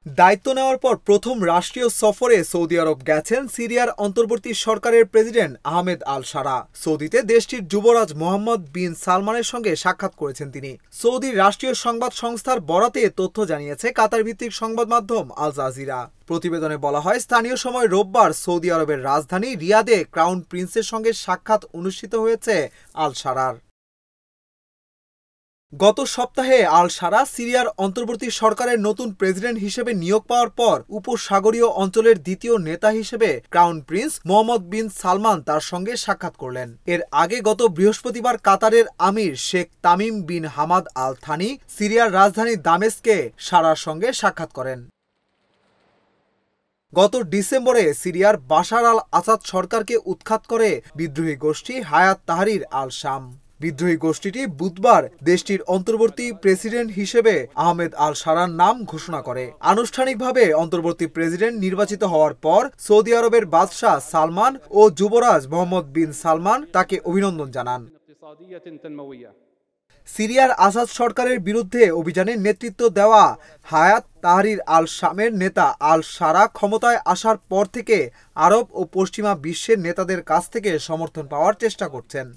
দায়িত্ব নেওয়ার পর প্রথম রাষ্ট্রীয় সফরে সৌদি আরব গেছেন সিরিয়ার অন্তর্বর্তী সরকারের প্রেসিডেন্ট আহমেদ আল শারা। সৌদিতে দেশটির যুবরাজ মোহাম্মদ বিন সালমানের সঙ্গে সাক্ষাৎ করেছেন তিনি। সৌদির রাষ্ট্রীয় সংবাদ সংস্থার বরাতে তথ্য জানিয়েছে কাতার ভিত্তিক সংবাদ মাধ্যম আল জাজিরা। প্রতিবেদনে বলা হয়, স্থানীয় সময় রোববার সৌদি আরবের রাজধানী রিয়াদে ক্রাউন প্রিন্সের সঙ্গে সাক্ষাৎ অনুষ্ঠিত হয়েছে আল শারার। গত সপ্তাহে আল শারা সিরিয়ার অন্তর্বর্তী সরকারের নতুন প্রেসিডেন্ট হিসেবে নিয়োগ পাওয়ার পর উপসাগরীয় অঞ্চলের দ্বিতীয় নেতা হিসেবে crown prince Mohammed bin Salman তার সঙ্গে সাক্ষাৎ করলেন। এর আগে গত বৃহস্পতিবার কাতারের আমির Sheikh Tamim bin Hamad Al Thani সিরিয়ার রাজধানী দামেস্কে শারার সঙ্গে সাক্ষাৎ করেন। গত ডিসেম্বরে সিরিয়ার বাশার আল আসাদ সরকারকে উৎখাত করে বিদ্রোহী গোষ্ঠী হায়াত তাহরির আল শাম। বিদ্রোহী গোষ্ঠীটি বুধবার দেশটির অন্তর্বর্তী প্রেসিডেন্ট হিসেবে আহমেদ আল শারার নাম ঘোষণা করে। আনুষ্ঠানিকভাবে অন্তর্বর্তী প্রেসিডেন্ট নির্বাচিত হওয়ার পর সৌদি আরবের বাদশাহ সালমান ও যুবরাজ মোহাম্মদ বিন সালমান তাকে অভিনন্দন জানান। সিরিয়ার আসাদ সরকারের বিরুদ্ধে অভিযানে নেতৃত্ব দেওয়া হায়াত তাহরির আল শামের নেতা আল শারা ক্ষমতায় আসার পর থেকে আরব ও পশ্চিমা বিশ্বের নেতাদের কাছ থেকে সমর্থন পাওয়ার চেষ্টা করছেন।